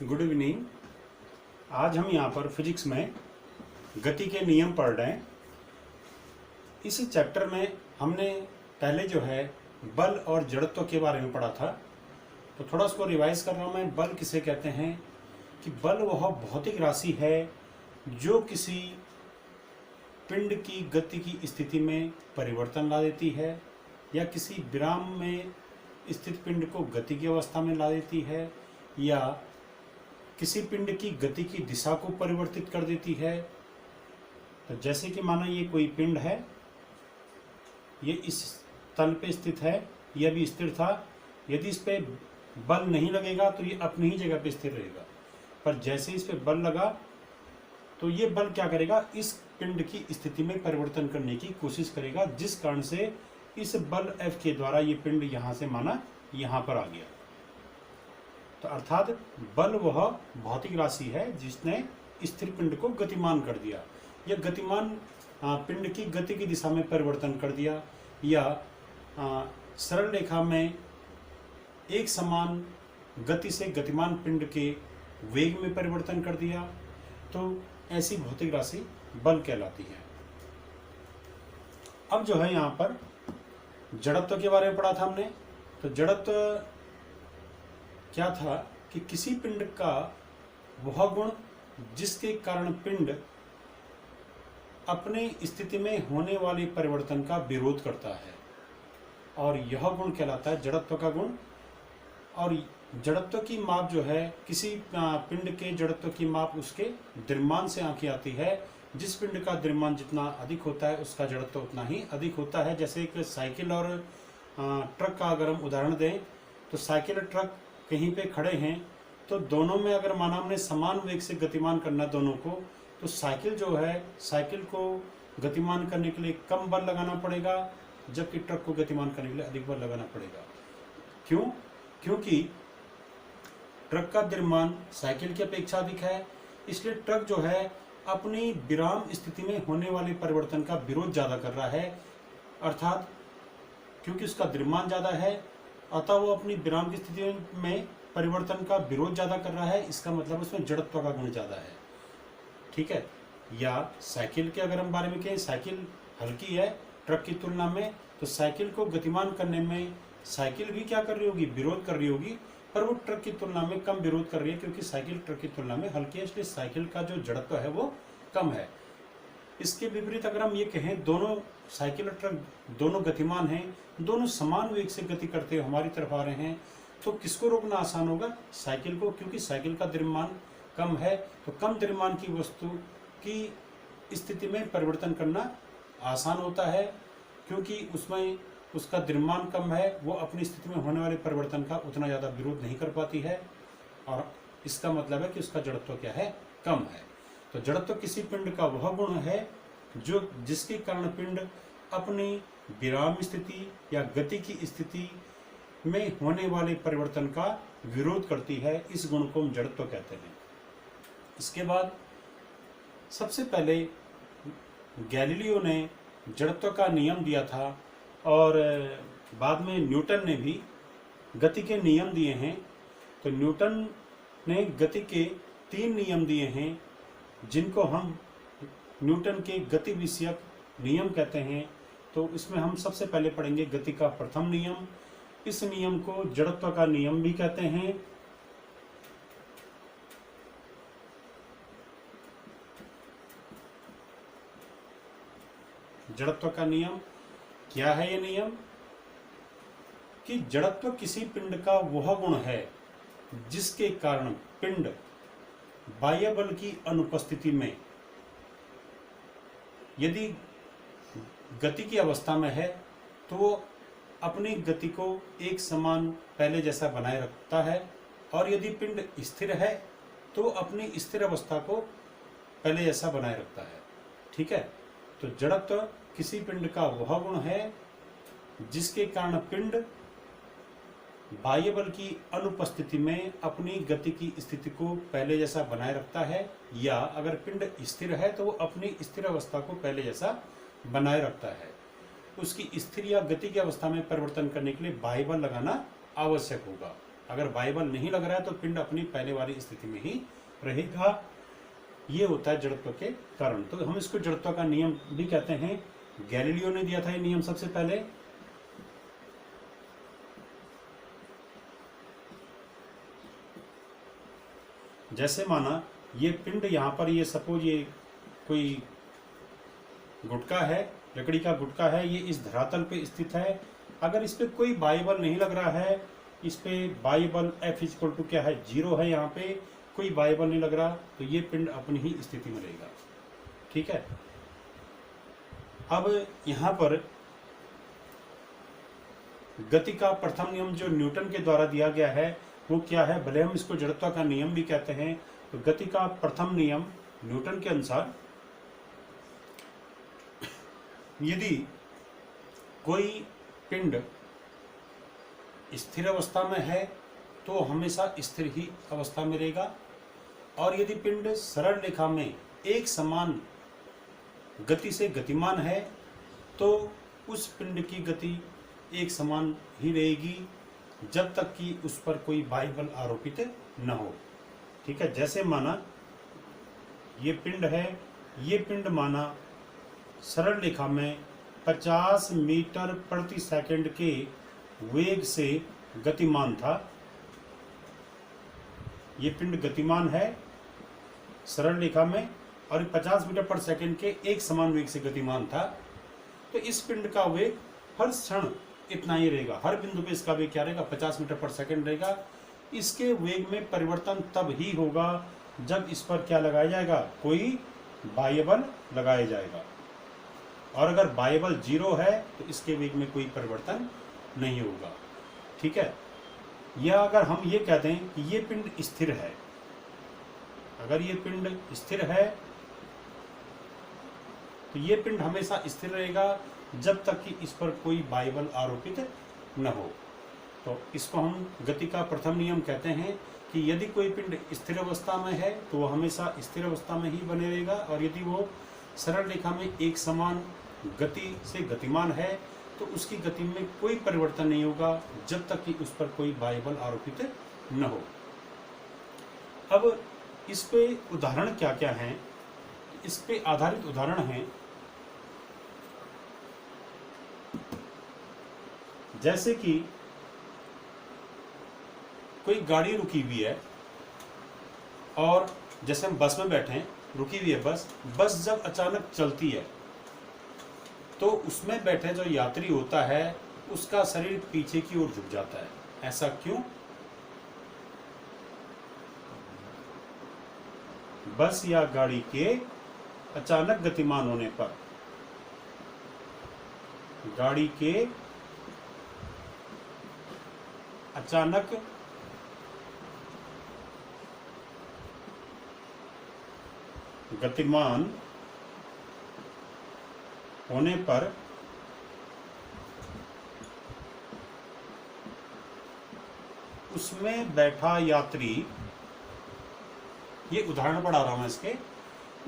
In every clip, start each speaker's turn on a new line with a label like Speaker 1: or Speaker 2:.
Speaker 1: Good evening. आज हम यहाँ पर फिजिक्स में गति के नियम पढ़ रहे हैं। इस चैप्टर में हमने पहले जो है बल और जड़त्व के बारे में पढ़ा था, तो थोड़ा उसको रिवाइज कर रहा हूँ मैं। बल किसे कहते हैं कि बल वह भौतिक राशि है जो किसी पिंड की गति की स्थिति में परिवर्तन ला देती है या किसी विराम में स्थित पिंड को गति की अवस्था में ला देती है या किसी पिंड की गति की दिशा को परिवर्तित कर देती है। तो जैसे कि माना ये कोई पिंड है, ये इस तल पे स्थित है, यह भी स्थिर था। यदि इस पे बल नहीं लगेगा तो ये अपनी ही जगह पे स्थिर रहेगा, पर जैसे इस पे बल लगा तो ये बल क्या करेगा, इस पिंड की स्थिति में परिवर्तन करने की कोशिश करेगा, जिस कारण से इस बल F के द्वारा ये पिंड यहाँ से माना यहाँ पर आ गया। तो अर्थात बल वह भौतिक राशि है जिसने स्थिर पिंड को गतिमान कर दिया, या गतिमान पिंड की गति की दिशा में परिवर्तन कर दिया, या सरल रेखा में एक समान गति से गतिमान पिंड के वेग में परिवर्तन कर दिया। तो ऐसी भौतिक राशि बल कहलाती है। अब जो है यहाँ पर जड़त्व के बारे में पढ़ा था हमने। तो जड़त्व क्या था कि किसी पिंड का वह गुण जिसके कारण पिंड अपने स्थिति में होने वाले परिवर्तन का विरोध करता है, और यह गुण कहलाता है जड़त्व का गुण। और जड़त्व की माप जो है, किसी पिंड के जड़त्व की माप उसके द्रव्यमान से आंकी आती है। जिस पिंड का द्रव्यमान जितना अधिक होता है उसका जड़त्व उतना ही अधिक होता है। जैसे एक साइकिल और ट्रक का अगर हम उदाहरण दें, तो साइकिल और ट्रक कहीं पे खड़े हैं, तो दोनों में अगर माना हमने समान वेग से गतिमान करना दोनों को, तो साइकिल जो है, साइकिल को गतिमान करने के लिए कम बल लगाना पड़ेगा, जबकि ट्रक को गतिमान करने के लिए अधिक बल लगाना पड़ेगा। क्यों? क्योंकि ट्रक का द्रव्यमान साइकिल की अपेक्षा अधिक है, इसलिए ट्रक जो है अपनी विराम स्थिति में होने वाले परिवर्तन का विरोध ज़्यादा कर रहा है। अर्थात क्योंकि उसका द्रव्यमान ज़्यादा है, अतः वो अपनी विराम की स्थिति में परिवर्तन का विरोध ज़्यादा कर रहा है। इसका मतलब उसमें जड़त्व का गुण ज़्यादा है। ठीक है। या साइकिल के अगर हम बारे में कहें, साइकिल हल्की है ट्रक की तुलना में, तो साइकिल को गतिमान करने में साइकिल भी क्या कर रही होगी, विरोध कर रही होगी, पर वो ट्रक की तुलना में कम विरोध कर रही है, क्योंकि साइकिल ट्रक की तुलना में हल्की है, इसलिए साइकिल का जो जड़त्व है वो कम है। इसके विपरीत अगर हम ये कहें, दोनों साइकिल और ट्रक दोनों गतिमान हैं, दोनों समान वेग से गति करते हुए हमारी तरफ आ रहे हैं, तो किसको रोकना आसान होगा? साइकिल को, क्योंकि साइकिल का द्रव्यमान कम है। तो कम द्रव्यमान की वस्तु की स्थिति में परिवर्तन करना आसान होता है, क्योंकि उसमें उसका द्रव्यमान कम है, वो अपनी स्थिति में होने वाले परिवर्तन का उतना ज़्यादा विरोध नहीं कर पाती है, और इसका मतलब है कि उसका जड़त्व क्या है, कम है। तो जड़त्व किसी पिंड का वह गुण है जो जिसके कारण पिंड अपनी विराम स्थिति या गति की स्थिति में होने वाले परिवर्तन का विरोध करती है। इस गुण को हम जड़त्व कहते हैं। इसके बाद सबसे पहले गैलीलियो ने जड़त्व का नियम दिया था, और बाद में न्यूटन ने भी गति के नियम दिए हैं। तो न्यूटन ने गति के 3 नियम दिए हैं, जिनको हम न्यूटन के गति विषयक नियम कहते हैं। तो इसमें हम सबसे पहले पढ़ेंगे गति का प्रथम नियम। इस नियम को जड़त्व का नियम भी कहते हैं। जड़त्व का नियम क्या है? ये नियम कि जड़त्व किसी पिंड का वह गुण है जिसके कारण पिंड बाह्य बल की अनुपस्थिति में, यदि गति की अवस्था में है, तो वो अपनी गति को एक समान पहले जैसा बनाए रखता है, और यदि पिंड स्थिर है तो अपनी स्थिर अवस्था को पहले जैसा बनाए रखता है। ठीक है। तो जड़त्व किसी पिंड का वह गुण है जिसके कारण पिंड बाह्य बल की अनुपस्थिति में अपनी गति की स्थिति को पहले जैसा बनाए रखता है, या अगर पिंड स्थिर है तो वो अपनी स्थिर अवस्था को पहले जैसा बनाए रखता है। उसकी स्थिर या गति की अवस्था में परिवर्तन करने के लिए बाह्य बल लगाना आवश्यक होगा। अगर बाह्य बल नहीं लग रहा है तो पिंड अपनी पहले वाली स्थिति में ही रहेगा। ये होता है जड़त्व के कारण। तो हम इसको जड़त्व का नियम भी कहते हैं। गैलीलियो ने दिया था ये नियम सबसे पहले। जैसे माना ये पिंड यहाँ पर, ये सपोज ये कोई गुटका है, लकड़ी का गुटका है, ये इस धरातल पे स्थित है। अगर इस पे कोई बाह्य बल नहीं लग रहा है, इस पे बाह्य बल F इक्वल टू क्या है, 0 है, यहाँ पे कोई बाह्य बल नहीं लग रहा, तो ये पिंड अपनी ही स्थिति में रहेगा। ठीक है। अब यहाँ पर गति का प्रथम नियम जो न्यूटन के द्वारा दिया गया है वो क्या है, भले हम इसको जड़त्व का नियम भी कहते हैं, तो गति का प्रथम नियम न्यूटन के अनुसार यदि कोई पिंड स्थिर अवस्था में है तो हमेशा स्थिर ही अवस्था में रहेगा, और यदि पिंड सरल रेखा में एक समान गति से गतिमान है तो उस पिंड की गति एक समान ही रहेगी जब तक कि उस पर कोई बाह्य बल आरोपित न हो। ठीक है। जैसे माना ये पिंड है, ये पिंड माना सरल रेखा में 50 मीटर प्रति सेकंड के वेग से गतिमान था। ये पिंड गतिमान है सरल रेखा में और 50 मीटर पर सेकंड के एक समान वेग से गतिमान था। तो इस पिंड का वेग हर क्षण इतना ही रहेगा, हर बिंदु पे इसका वेग क्या रहेगा, 50 मीटर पर सेकंड रहेगा। इसके वेग में परिवर्तन तब ही होगा जब इस पर क्या लगाया जाएगा, कोई बाह्य बल लगाया जाएगा। और अगर बाह्य बल 0 है तो इसके वेग में कोई परिवर्तन नहीं होगा। ठीक है। या अगर हम ये कहते हैं कि ये पिंड स्थिर है, अगर ये पिंड स्थिर है तो ये पिंड हमेशा स्थिर रहेगा जब तक कि इस पर कोई बाह्य बल आरोपित न हो। तो इसको हम गति का प्रथम नियम कहते हैं कि यदि कोई पिंड स्थिर अवस्था में है तो वो हमेशा स्थिर अवस्था में ही बने रहेगा, और यदि वो सरल रेखा में एक समान गति से गतिमान है तो उसकी गति में कोई परिवर्तन नहीं होगा जब तक कि उस पर कोई बाह्य बल आरोपित न हो। अब इस पे उदाहरण क्या क्या हैं, इस पे आधारित उदाहरण हैं जैसे कि कोई गाड़ी रुकी हुई है और जैसे हम बस में बैठे हैं, रुकी हुई है बस जब अचानक चलती है तो उसमें बैठे जो यात्री होता है उसका शरीर पीछे की ओर झुक जाता है। ऐसा क्यों? बस या गाड़ी के अचानक गतिमान होने पर, गाड़ी के अचानक गतिमान होने पर उसमें बैठा यात्री, ये उदाहरण पढ़ा रहा हूं मैं इसके,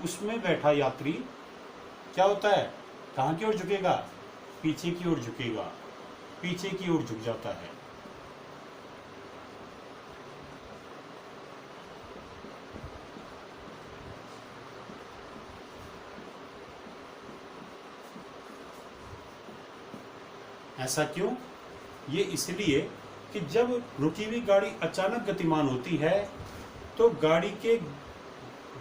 Speaker 1: उसमें बैठा यात्री क्या होता है, कहाँ की ओर झुकेगा, पीछे की ओर झुकेगा, पीछे की ओर झुक जाता है। ऐसा क्यों? ये इसलिए कि जब रुकी हुई गाड़ी अचानक गतिमान होती है तो गाड़ी के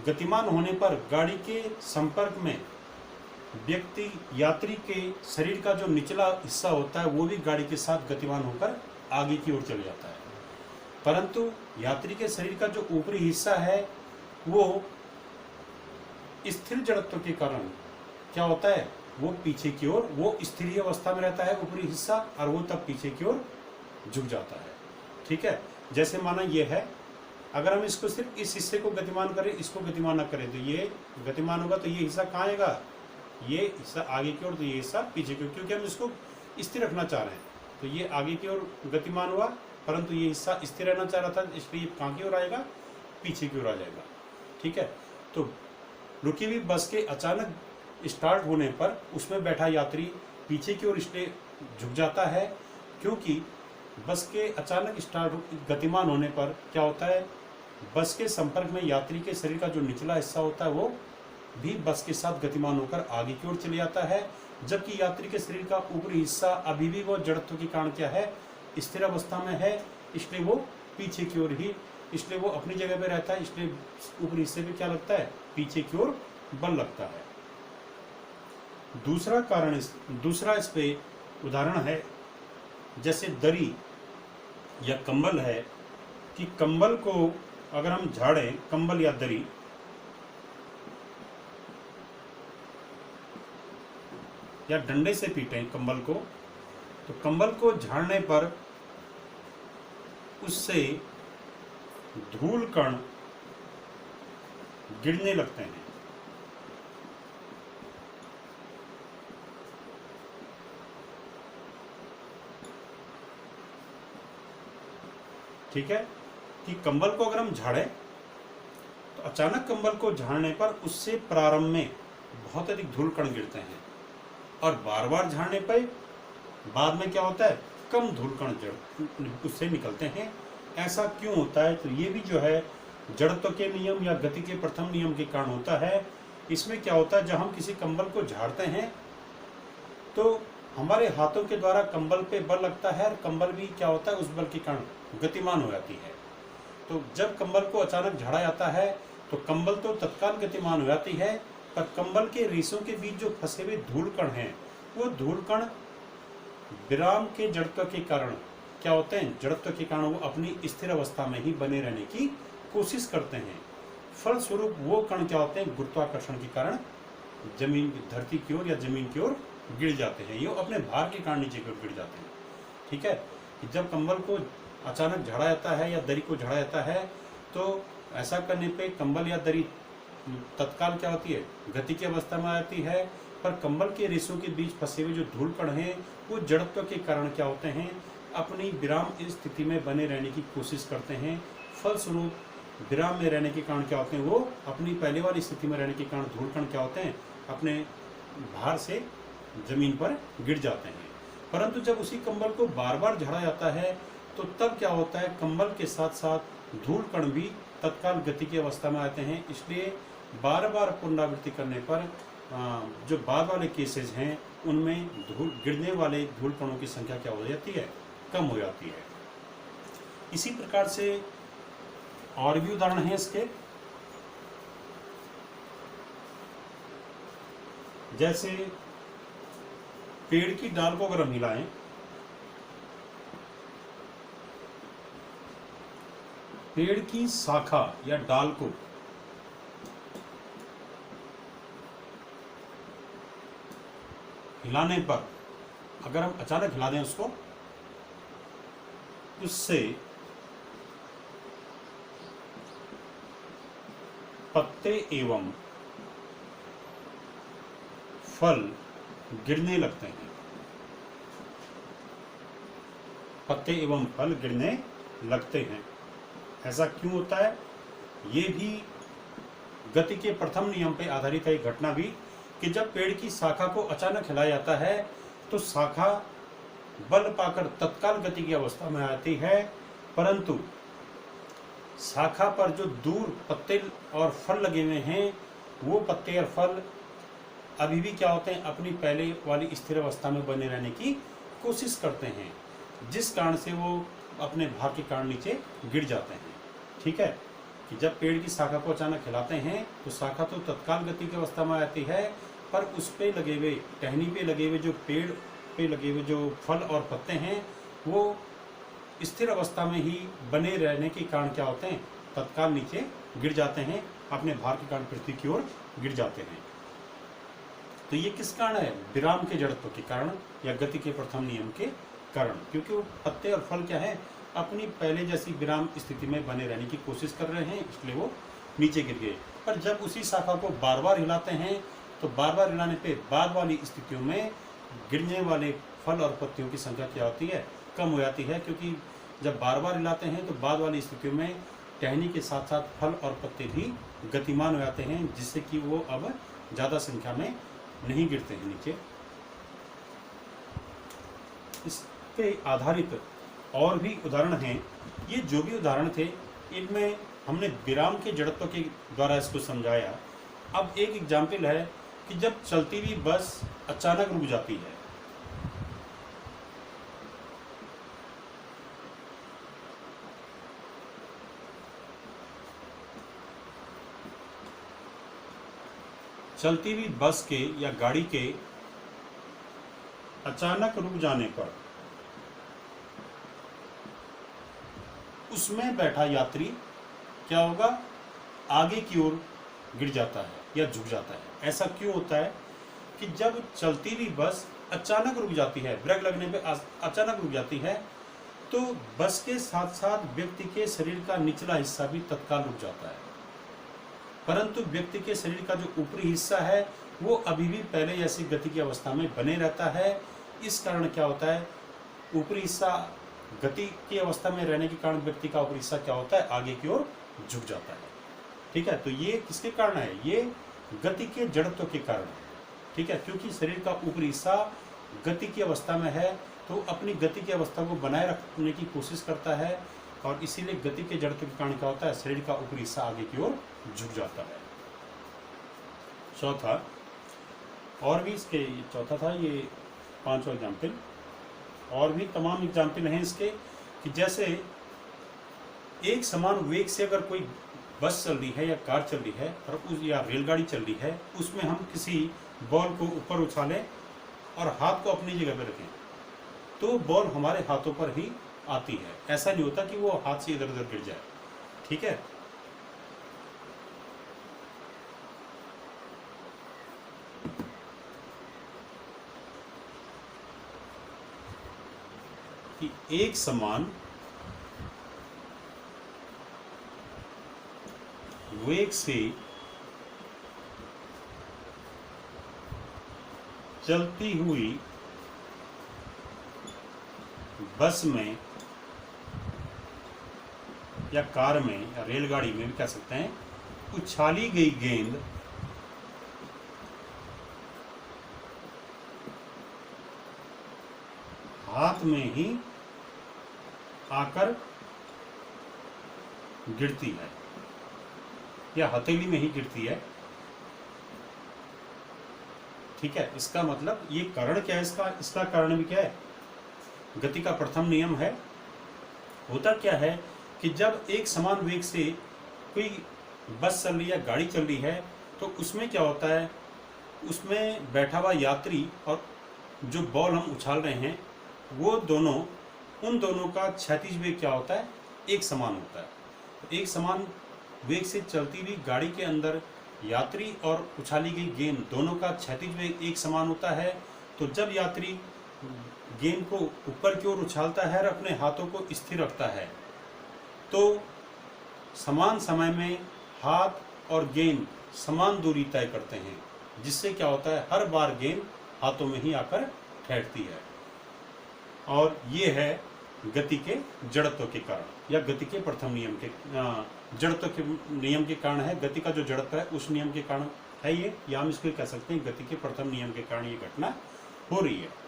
Speaker 1: गतिमान होने पर गाड़ी के संपर्क में व्यक्ति यात्री के शरीर का जो निचला हिस्सा होता है वो भी गाड़ी के साथ गतिमान होकर आगे की ओर चले जाता है, परंतु यात्री के शरीर का जो ऊपरी हिस्सा है वो स्थिर जड़त्व के कारण क्या होता है, वो पीछे की ओर, वो स्थिर ही अवस्था में रहता है ऊपरी हिस्सा, और वो तब पीछे की ओर झुक जाता है। ठीक है। जैसे माना ये है, अगर हम इसको सिर्फ इस हिस्से को गतिमान करें, इसको गतिमान न करें, तो ये गतिमान होगा, तो ये हिस्सा कहाँ आएगा, ये हिस्सा आगे की ओर, तो ये हिस्सा पीछे की ओर, क्योंकि हम इसको स्थिर रखना चाह रहे हैं। तो ये आगे की ओर गतिमान हुआ, परंतु ये हिस्सा स्थिर रहना चाह रहा था, इसलिए कहाँ की ओर आएगा, पीछे की ओर आ जाएगा। ठीक है। तो रुकी हुई बस के अचानक स्टार्ट होने पर उसमें बैठा यात्री पीछे की ओर इसलिए झुक जाता है क्योंकि बस के अचानक स्टार्ट गतिमान होने पर क्या होता है, बस के संपर्क में यात्री के शरीर का जो निचला हिस्सा होता है वो भी बस के साथ गतिमान होकर आगे की ओर चले जाता है, जबकि यात्री के शरीर का ऊपरी हिस्सा अभी भी वो जड़त्व के कारण क्या है, स्थिर अवस्था में है, इसलिए वो पीछे की ओर ही, इसलिए वो अपनी जगह पे रहता है, इसलिए ऊपरी हिस्से पे क्या लगता है, पीछे की ओर बल लगता है। दूसरा इस पे उदाहरण है, जैसे दरी या कंबल है, कि कंबल को अगर हम झाड़ें, कंबल या दरी, या डंडे से पीटें कंबल को, तो कंबल को झाड़ने पर उससे धूल कण गिरने लगते हैं। ठीक है, कि कंबल को अगर हम झाड़ें तो अचानक कंबल को झाड़ने पर उससे प्रारंभ में बहुत अधिक धूल कण गिरते हैं, और बार बार झाड़ने पर बाद में क्या होता है, कम धूल कण उससे निकलते हैं। ऐसा क्यों होता है, तो ये भी जो है जड़त्व के नियम या गति के प्रथम नियम के कारण होता है। इसमें क्या होता है, जब हम किसी कंबल को झाड़ते हैं तो हमारे हाथों के द्वारा कंबल पे बल लगता है, और कंबल भी क्या होता है, उस बल के कारण गतिमान हो जाती है। तो जब कंबल को अचानक झाड़ा जाता है तो कंबल तो तत्काल गतिमान हो जाती है, पर कंबल के रेशों के बीच जो फंसे हुए धूल कण हैं, वो धूल कण विराम के जड़त्व के कारण क्या होते हैं, जड़त्व के कारण वो अपनी स्थिर अवस्था में ही बने रहने की कोशिश करते हैं। फलस्वरूप वो कण क्या होते हैं, गुरुत्वाकर्षण के कारण जमीन, धरती की ओर या जमीन की ओर गिर जाते हैं, ये अपने भार के कारण नीचे की ओर गिर जाते हैं। ठीक है, जब कंबल को अचानक झाड़ा जाता है या दरी को झाड़ा जाता है, तो ऐसा करने पे कंबल या दरी तत्काल क्या होती है, गति की अवस्था में आती है, पर कंबल के रेशों के बीच फंसे हुए जो धूल कण हैं वो जड़त्व के कारण क्या होते हैं, अपनी विराम स्थिति में बने रहने की कोशिश करते हैं। फलस्वरूप विराम में रहने के कारण क्या होते हैं, वो अपनी पहले वाली स्थिति में रहने के कारण धूल कण क्या होते हैं, अपने भार से जमीन पर गिर जाते हैं। परंतु जब उसी कंबल को बार बार झाड़ा जाता है तो तब क्या होता है, कंबल के साथ साथ धूल कण भी तत्काल गति की अवस्था में आते हैं। इसलिए बार बार पुनरावृत्ति करने पर जो बाद वाले केसेस हैं उनमें गिरने वाले धूल कणों की संख्या क्या हो जाती है, कम हो जाती है। इसी प्रकार से और भी उदाहरण हैं इसके, जैसे पेड़ की डाल को अगर हम हिलाएं, पेड़ की शाखा या डाल को हिलाने पर अगर हम अचानक हिला दें उसको, उससे पत्ते एवं फल गिरने लगते हैं। पत्ते एवं फल गिरने लगते हैं। ऐसा क्यों होता है, ये भी गति के प्रथम नियम पर आधारित है घटना भी, कि जब पेड़ की शाखा को अचानक हिलाया जाता है तो शाखा बल पाकर तत्काल गति की अवस्था में आती है, परंतु शाखा पर जो दूर पत्ते और फल लगे हुए हैं वो पत्ते और फल अभी भी क्या होते हैं, अपनी पहले वाली स्थिर अवस्था में बने रहने की कोशिश करते हैं, जिस कारण से वो अपने भार के कारण नीचे गिर जाते हैं। ठीक है, कि जब पेड़ की शाखा को अचानक हिलाते हैं तो शाखा तो तत्काल गति की अवस्था में आती है, पर उस पे लगे हुए, टहनी पे लगे हुए जो पेड़ पे लगे हुए जो फल और पत्ते हैं वो स्थिर अवस्था में ही बने रहने के कारण क्या होते हैं, तत्काल नीचे गिर जाते हैं, अपने भार के कारण पृथ्वी की ओर गिर जाते हैं। तो ये किस कारण है, विराम के जड़त्व के कारण या गति के प्रथम नियम के कारण, क्योंकि वो पत्ते और फल क्या है, अपनी पहले जैसी विराम स्थिति में बने रहने की कोशिश कर रहे हैं, इसलिए वो नीचे गिर गए। पर जब उसी शाखा को बार बार हिलाते हैं तो बार बार हिलाने पे बाद वाली स्थितियों में गिरने वाले फल और पत्तियों की संख्या क्या होती है, कम हो जाती है, क्योंकि जब बार बार हिलाते हैं तो बाद वाली स्थितियों में टहनी के साथ साथ फल और पत्ते भी गतिमान हो जाते हैं, जिससे कि वो अब ज़्यादा संख्या में नहीं गिरते हैं नीचे। इस पे आधारित और भी उदाहरण हैं। ये जो भी उदाहरण थे इनमें हमने विराम के जड़त्व के द्वारा इसको समझाया। अब एक एग्जाम्पल है कि जब चलती हुई बस अचानक रुक जाती है, चलती हुई बस के या गाड़ी के अचानक रुक जाने पर उसमें बैठा यात्री क्या होगा, आगे की ओर गिर जाता है या झुक जाता है। ऐसा क्यों होता है कि जब चलती हुई बस अचानक रुक जाती है, ब्रेक लगने पे अचानक रुक जाती है, तो बस के साथ साथ व्यक्ति के शरीर का निचला हिस्सा भी तत्काल रुक जाता है, परंतु व्यक्ति के शरीर का जो ऊपरी हिस्सा है वो अभी भी पहले जैसी गति की अवस्था में बने रहता है। इस कारण क्या होता है, ऊपरी हिस्सा गति की अवस्था में रहने के कारण व्यक्ति का ऊपरी हिस्सा क्या होता है, आगे की ओर झुक जाता है। ठीक है, तो ये किसके कारण है, ये गति के जड़त्व के कारण है। ठीक है, क्योंकि शरीर का ऊपरी हिस्सा गति की अवस्था में है तो अपनी गति की अवस्था को बनाए रखने की कोशिश करता है, और इसीलिए गति के जड़त्व के कारण क्या होता है, शरीर का ऊपरी हिस्सा आगे की ओर झुक जाता है। चौथा, और भी इसके, चौथा था ये, पांचवा एग्जाम्पल, और भी तमाम एग्जाम्पल हैं इसके, कि जैसे एक समान वेग से अगर कोई बस चल रही है या कार चल रही है और उस, या रेलगाड़ी चल रही है, उसमें हम किसी बॉल को ऊपर उछालें और हाथ को अपनी जगह पर रखें तो बॉल हमारे हाथों पर ही आती है। ऐसा नहीं होता कि वो हाथ से इधर उधर गिर जाए। ठीक है, कि एक समान वेग से चलती हुई बस में या कार में या रेलगाड़ी में भी कह सकते हैं, उछाली गई गेंद हाथ में ही आकर गिरती है या हथेली में ही गिरती है। ठीक है, इसका मतलब ये कारण क्या है, इसका कारण भी क्या है, गति का प्रथम नियम है। होता क्या है कि जब एक समान वेग से कोई बस चल रही है, गाड़ी चल रही है, तो उसमें क्या होता है, उसमें बैठा हुआ यात्री और जो बॉल हम उछाल रहे हैं वो दोनों, उन दोनों का क्षैतिज वेग क्या होता है, एक समान होता है। तो एक समान वेग से चलती हुई गाड़ी के अंदर यात्री और उछाली गई गेंद दोनों का क्षैतिज वेग एक समान होता है। तो जब यात्री गेंद को ऊपर की ओर उछालता है और अपने हाथों को स्थिर रखता है तो समान समय में हाथ और गेंद समान दूरी तय करते हैं, जिससे क्या होता है, हर बार गेंद हाथों में ही आकर ठहरती है। और ये है गति के जड़त्व के कारण या गति के प्रथम नियम के, जड़त्व के नियम के कारण है। गति का जो जड़त्व है उस नियम के कारण है ये, या हम इसको कह सकते हैं गति के प्रथम नियम के कारण ये घटना हो रही है।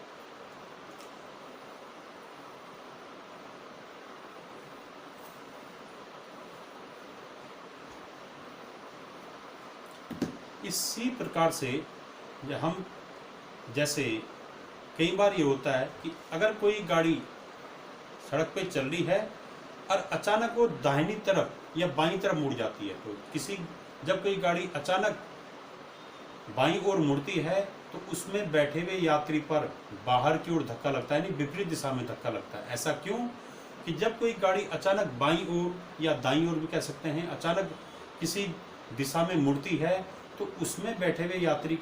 Speaker 1: इसी प्रकार से हम, जैसे कई बार ये होता है कि अगर कोई गाड़ी सड़क पे चल रही है और अचानक वो दाहिनी तरफ या बाईं तरफ मुड़ जाती है, तो जब कोई गाड़ी अचानक बाईं ओर मुड़ती है तो उसमें बैठे हुए यात्री पर बाहर की ओर धक्का लगता है, यानी विपरीत दिशा में धक्का लगता है। ऐसा क्यों कि जब कोई गाड़ी अचानक बाईं ओर या दाईं ओर भी कह सकते हैं, अचानक किसी दिशा में मुड़ती है तो उसमें बैठे हुए यात्री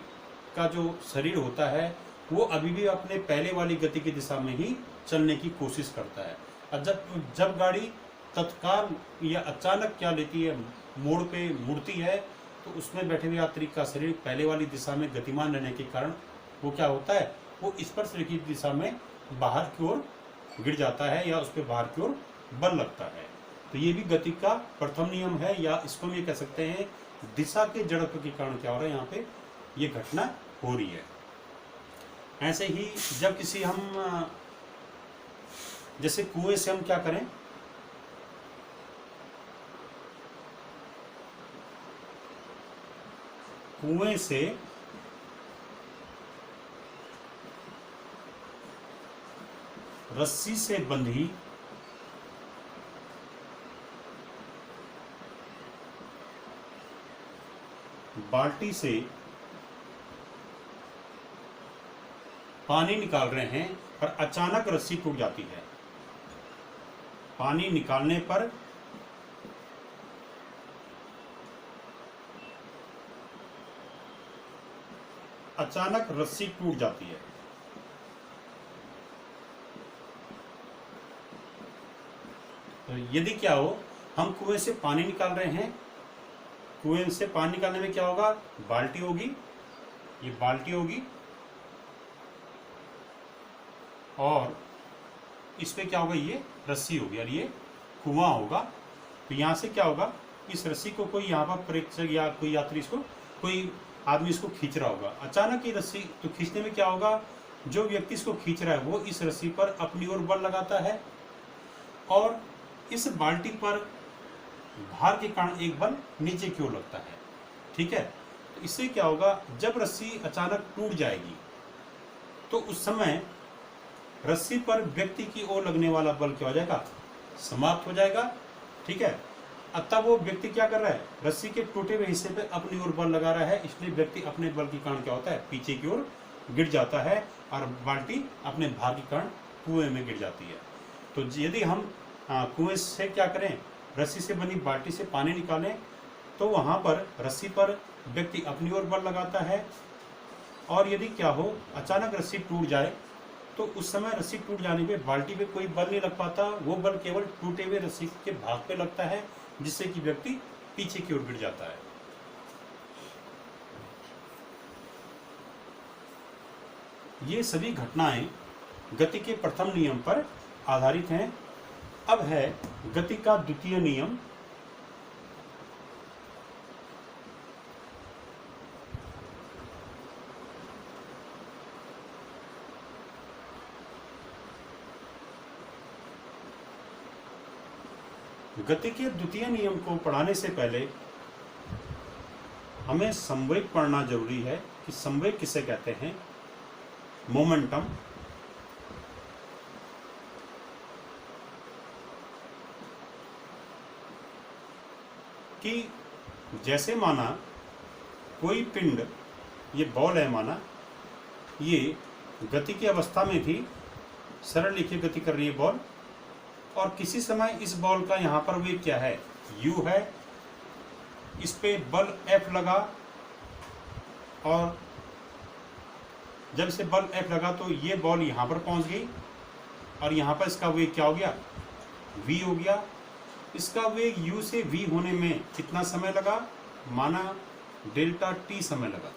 Speaker 1: का जो शरीर होता है वो अभी भी अपने पहले वाली गति की दिशा में ही चलने की कोशिश करता है। और जब गाड़ी तत्काल या अचानक क्या लेती है, मोड़ पे मुड़ती है, तो उसमें बैठे हुए यात्री का शरीर पहले वाली दिशा में गतिमान रहने के कारण वो क्या होता है, वो स्पर्श रेखा की दिशा में बाहर की ओर गिर जाता है या उस पर बाहर की ओर बल लगता है। तो ये भी गति का प्रथम नियम है, या इसको हम ये कह सकते हैं दिशा के जड़त्व के कारण क्या हो रहा है, यहाँ पे ये घटना हो रही है। ऐसे ही जब किसी हम जैसे कुएं से हम क्या करें, कुएं से रस्सी से बंधी बाल्टी से पानी निकाल रहे हैं और अचानक रस्सी टूट जाती है। पानी निकालने पर अचानक रस्सी टूट जाती है। तो यदि क्या हो, हम कुएं से पानी निकाल रहे हैं, कुएं से पानी निकालने में क्या होगा, बाल्टी होगी, ये बाल्टी होगी और इस पे क्या होगा, ये रस्सी होगी और ये कुआं होगा। तो यहाँ से क्या होगा, इस रस्सी को कोई यहाँ पर प्रेक्षक या कोई यात्री, इसको कोई आदमी इसको खींच रहा होगा। अचानक ये रस्सी, तो खींचने में क्या होगा, जो व्यक्ति इसको खींच रहा है वो इस रस्सी पर अपनी ओर बल लगाता है और इस बाल्टी पर भार के कारण एक बल नीचे की ओर लगता है। ठीक है, तो इससे क्या होगा, जब रस्सी अचानक टूट जाएगी तो उस समय रस्सी पर व्यक्ति की ओर लगने वाला बल क्या हो जाएगा, समाप्त हो जाएगा। ठीक है, अतः वो व्यक्ति क्या कर रहा है, रस्सी के टूटे हुए हिस्से पे अपनी ओर बल लगा रहा है, इसलिए व्यक्ति अपने बल के कारण क्या होता है, पीछे की ओर गिर जाता है और बाल्टी अपने भार के कारण कुएं में गिर जाती है। तो यदि हम कुएं से क्या करें, रस्सी से बनी बाल्टी से पानी निकालें, तो वहाँ पर रस्सी पर व्यक्ति अपनी ओर बल लगाता है और यदि क्या हो, अचानक रस्सी टूट जाए तो उस समय रस्सी टूट जाने पे बाल्टी पे कोई बल नहीं लग पाता, वो बल केवल टूटे हुए रस्सी के भाग पे लगता है, जिससे कि व्यक्ति पीछे की ओर गिर जाता है। ये सभी घटनाएं गति के प्रथम नियम पर आधारित हैं। अब है गति का द्वितीय नियम। गति के द्वितीय नियम को पढ़ाने से पहले हमें संवेग पढ़ना जरूरी है कि संवेग किसे कहते हैं। मोमेंटम, कि जैसे माना कोई पिंड, ये बॉल है, माना ये गति की अवस्था में थी, सरल लिखिए गति कर रही है बॉल, और किसी समय इस बॉल का यहाँ पर वेग क्या है, u है, इस पे बल F लगा और जब से बल F लगा तो ये बॉल यहाँ पर पहुँच गई और यहाँ पर इसका वेग क्या हो गया, v हो गया। इसका वेग u से v होने में कितना समय लगा, माना डेल्टा t समय लगा।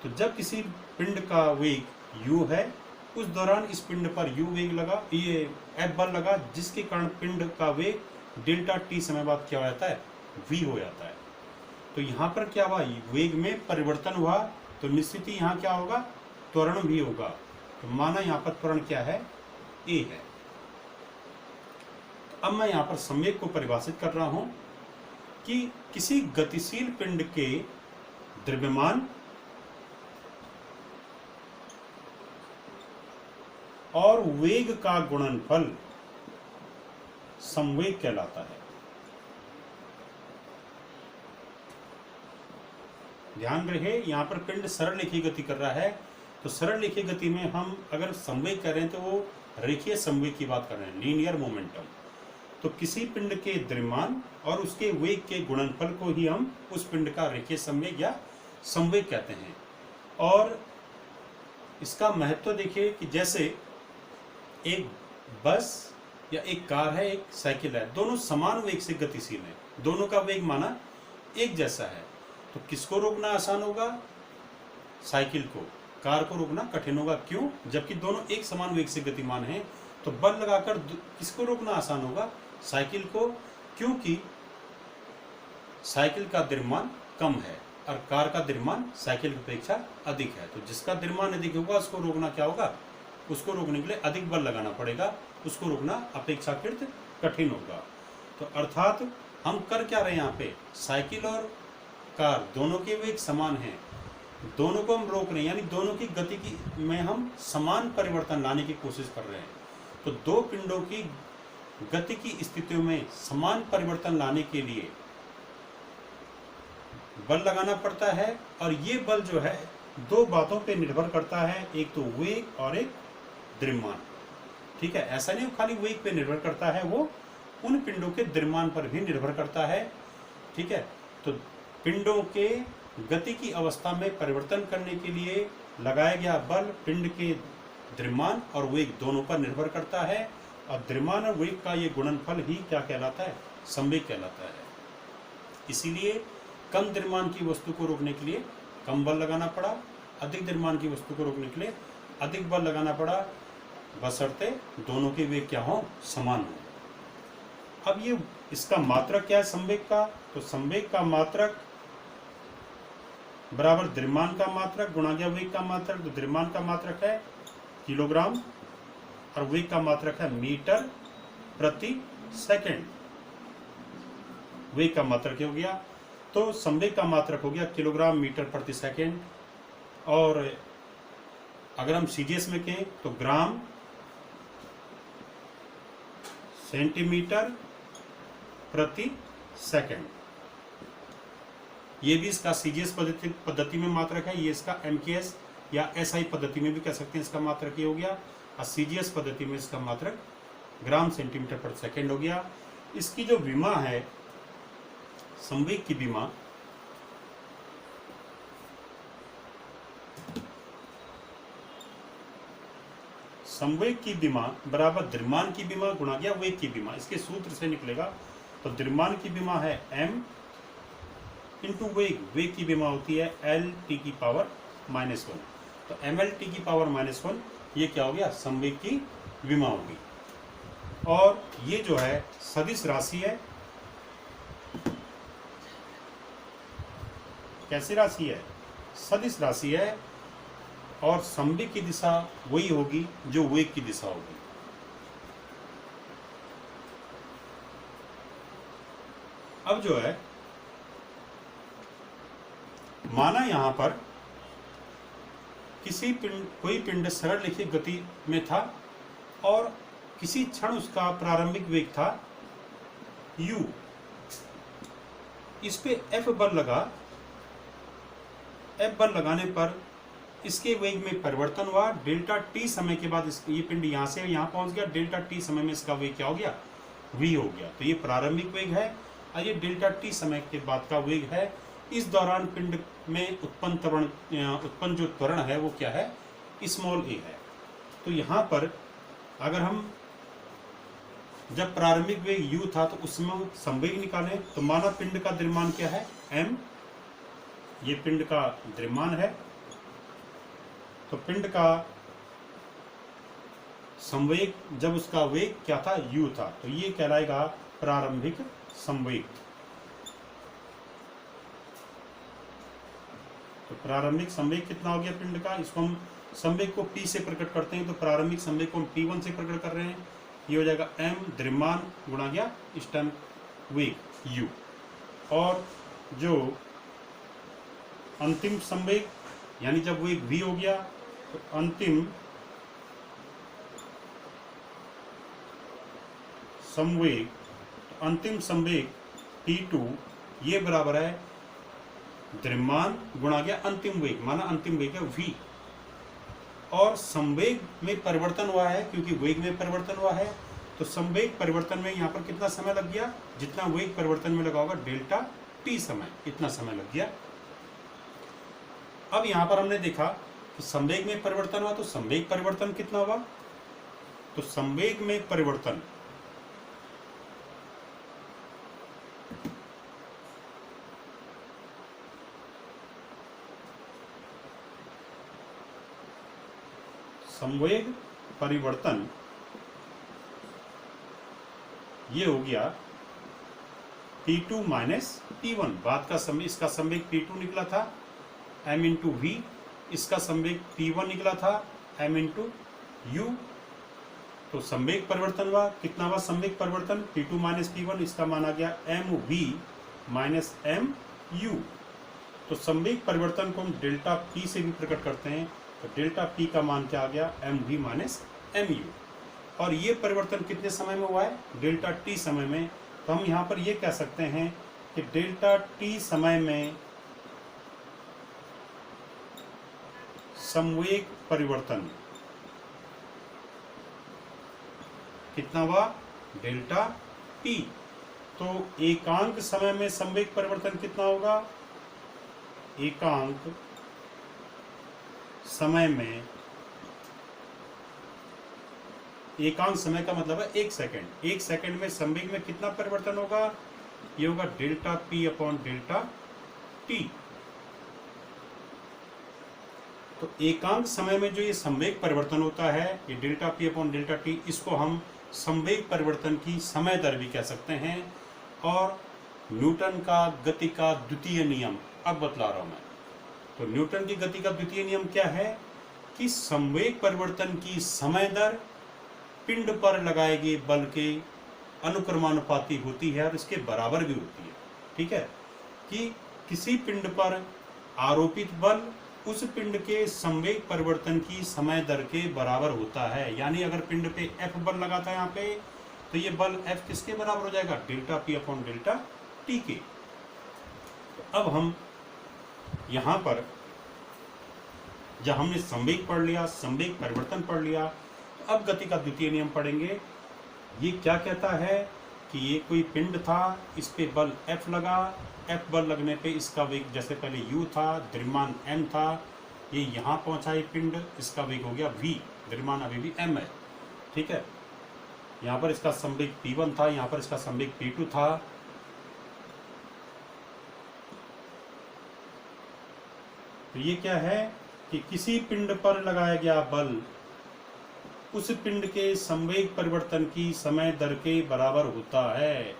Speaker 1: तो जब किसी पिंड का वेग u है, उस दौरान इस पिंड पर u वेग लगा, ये F बल लगा, जिसके कारण पिंड का वेग डेल्टा t समय बाद क्या हो जाता है, v हो जाता है। तो यहाँ पर क्या हुआ, वेग में परिवर्तन हुआ, तो निश्चित ही यहाँ क्या होगा, त्वरण भी होगा। तो माना यहाँ पर त्वरण क्या है, a है। अब मैं यहाँ पर संवेग को परिभाषित कर रहा हूँ कि किसी गतिशील पिंड के द्रव्यमान और वेग का गुणनफल संवेग कहलाता है। ध्यान रहे, यहाँ पर पिंड सरल रेखीय गति कर रहा है, तो सरल रेखीय गति में हम अगर संवेग कर रहे हैं तो वो रेखीय संवेग की बात कर रहे हैं, लीनियर मोमेंटम। तो किसी पिंड के द्रव्यमान और उसके वेग के गुणनफल को ही हम उस पिंड का रेखीय संवेग या संवेग कहते हैं। और इसका महत्व देखिए कि जैसे एक बस या एक कार है, एक साइकिल है, दोनों समान वेग से गतिशील हैं, दोनों का वेग माना एक जैसा है, तो किसको रोकना आसान होगा, साइकिल को। कार को रोकना कठिन होगा, क्यों, जबकि दोनों एक समान वेग से गतिमान हैं। तो बल लगाकर किसको रोकना आसान होगा, साइकिल को, क्योंकि साइकिल का द्रव्यमान कम है और कार का द्रव्यमान साइकिल की अपेक्षा अधिक है। तो जिसका द्रव्यमान अधिक होगा उसको रोकना क्या होगा, उसको रोकने के लिए अधिक बल लगाना पड़ेगा, उसको रोकना अपेक्षाकृत कठिन होगा। तो अर्थात हम कर क्या रहे हैं यहाँ पे, साइकिल और कार दोनों के वेग समान हैं, दोनों को हम रोक रहे हैं, यानी दोनों की गति की में हम समान परिवर्तन लाने की कोशिश कर रहे हैं। तो दो पिंडों की गति की स्थितियों में समान परिवर्तन लाने के लिए बल लगाना पड़ता है, और ये बल जो है दो बातों पे निर्भर करता है, एक तो वेग और एक द्रव्यमान। ठीक है, ऐसा नहीं खाली वेग पे निर्भर करता है, वो उन पिंडों के द्रव्यमान पर भी निर्भर करता है। ठीक है, तो पिंडों के गति की अवस्था में परिवर्तन करने के लिए लगाया गया बल पिंड के द्रव्यमान और वेग दोनों पर निर्भर करता है, और द्रव्यमान और वेग का ये गुणनफल ही क्या कहलाता है, संवेग कहलाता है। इसीलिए कम द्रव्यमान की वस्तु को रोकने के लिए कम बल लगाना पड़ा, अधिक द्रव्यमान की वस्तु को रोकने के लिए अधिक बल लगाना पड़ा, बशर्ते दोनों के वेग क्या हो, समान हो। अब ये इसका मात्रक क्या है संवेग का, तो संवेग का मात्रक बराबर द्रव्यमान का मात्रक गुणा गया वेग का मात्रक। तो द्रव्यमान का मात्रक है किलोग्राम और वेग का मात्रक है मीटर प्रति सेकंड। वेग का मात्रक हो गया, तो संवेग का मात्रक हो गया किलोग्राम मीटर प्रति सेकंड, और अगर हम सीजीएस में कहें तो ग्राम सेंटीमीटर प्रति सेकंड। ये भी इसका सीजीएस पद्धति में मात्रक है, ये इसका एमकेएस या एसआई पद्धति में भी कह सकते हैं इसका मात्रक ये हो गया, और सीजीएस पद्धति में इसका मात्रक ग्राम सेंटीमीटर प्रति सेकंड हो गया। इसकी जो विमा है संवेग की विमा, संवेग की विमा बराबर द्रव्यमान की विमा गुणा गया वेग की विमा। इसके सूत्र से निकलेगा, तो द्रव्यमान की विमा है m इंटू वेग, वेग की विमा होती है एल टी की पावर -1, तो ml टी की पावर -1 ये क्या हो गया, संवेग की विमा होगी। और ये जो है सदिश राशि है, कैसी राशि है, सदिश राशि है, और संवेग की दिशा वही होगी जो वेग की दिशा होगी। अब जो है माना यहां पर कोई पिंड सरल रैखिक गति में था और किसी क्षण उसका प्रारंभिक वेग था u, इस पे F बल लगा, F बल लगाने पर इसके वेग में परिवर्तन हुआ, डेल्टा टी समय के बाद ये पिंड यहाँ से यहाँ पहुंच गया, डेल्टा टी समय में इसका वेग क्या हो गया, v हो गया। तो ये प्रारंभिक वेग है और ये डेल्टा टी समय के बाद का वेग है। इस दौरान पिंड में उत्पन्न जो त्वरण है वो क्या है, स्मॉल a है। तो यहाँ पर अगर हम जब प्रारंभिक वेग u था तो उसमें संवेग निकालें, तो माना पिंड का द्रव्यमान क्या है m, ये पिंड का द्रव्यमान है, तो पिंड का संवेग जब उसका वेग क्या था u था, तो ये कहलाएगा प्रारंभिक संवेग। तो प्रारंभिक संवेग कितना हो गया पिंड का, इसको हम संवेग को p से प्रकट करते हैं, तो प्रारंभिक संवेग को हम p1 से प्रकट कर रहे हैं, ये हो जाएगा m द्रव्यमान गुणा गया इस टाइम वेग u, और जो अंतिम संवेग यानी जब वेग v हो गया तो अंतिम संवेग, तो अंतिम संवेग T2 ये बराबर है द्रव्यमान गुणा गया अंतिम वेग, माना अंतिम वेग है v, और संवेग में परिवर्तन हुआ है क्योंकि वेग में परिवर्तन हुआ है, तो संवेग परिवर्तन में यहाँ पर कितना समय लग गया, जितना वेग परिवर्तन में लगा होगा डेल्टा टी समय, इतना समय लग गया। अब यहाँ पर हमने देखा कि संवेग में परिवर्तन हुआ, तो संवेग परिवर्तन कितना हुआ, तो संवेग में परिवर्तन संवेग परिवर्तन ये हो गया T2 माइनस T1, बाद का समय इसका संवेग T2 निकला था m इंटू वी, इसका संवेग T1 निकला था m इंटू u। तो संवेग परिवर्तन हुआ, कितना हुआ संवेग परिवर्तन, p2 माइनस p1, इसका मान आ गया mv माइनस mu। तो संवेग परिवर्तन को हम डेल्टा p से भी प्रकट करते हैं, तो डेल्टा p का मान क्या आ गया, mv माइनस mu। और ये परिवर्तन कितने समय में हुआ है, डेल्टा t समय में। तो हम यहाँ पर ये कह सकते हैं कि डेल्टा t समय में संवेग परिवर्तन कितना हुआ, डेल्टा t। तो एकांक समय में संवेग परिवर्तन कितना होगा, एकांक समय में, एकांक समय का मतलब है 1 सेकंड, 1 सेकंड में संवेग में कितना परिवर्तन होगा, ये होगा delta p upon delta t। तो एकांक समय में जो ये संवेग परिवर्तन होता है, ये delta p upon delta t, इसको हम संवेग परिवर्तन की समय दर भी कह सकते हैं। और न्यूटन का गति का द्वितीय नियम अब बतला रहा हूं मैं। तो न्यूटन की गति का द्वितीय नियम क्या है कि संवेग परिवर्तन की समय दर पिंड पर लगाए गए बल के अनुक्रमानुपाती होती है और इसके बराबर भी होती है। ठीक है, कि किसी पिंड पर आरोपित बल उस पिंड के संवेग परिवर्तन की समय दर के बराबर होता है। यानी अगर पिंड पे F बल लगा था यहाँ पे, तो ये बल F किसके बराबर हो जाएगा, delta P upon delta T के। अब हम यहाँ पर जब हमने संवेग पढ़ लिया, संवेग परिवर्तन पढ़ लिया, तो अब गति का द्वितीय नियम पढ़ेंगे। ये क्या कहता है कि ये कोई पिंड था, इस पे बल F लगा, F बल लगने पे इसका वेग जैसे पहले u था, द्रव्यमान m था, ये यहाँ पहुँचा ये पिंड, इसका वेग हो गया v, द्रव्यमान अभी भी m है। ठीक है, यहाँ पर इसका संवेग p1 था, यहाँ पर इसका संवेग p2 था। तो ये क्या है कि किसी पिंड पर लगाया गया बल उस पिंड के संवेग परिवर्तन की समय दर के बराबर होता है।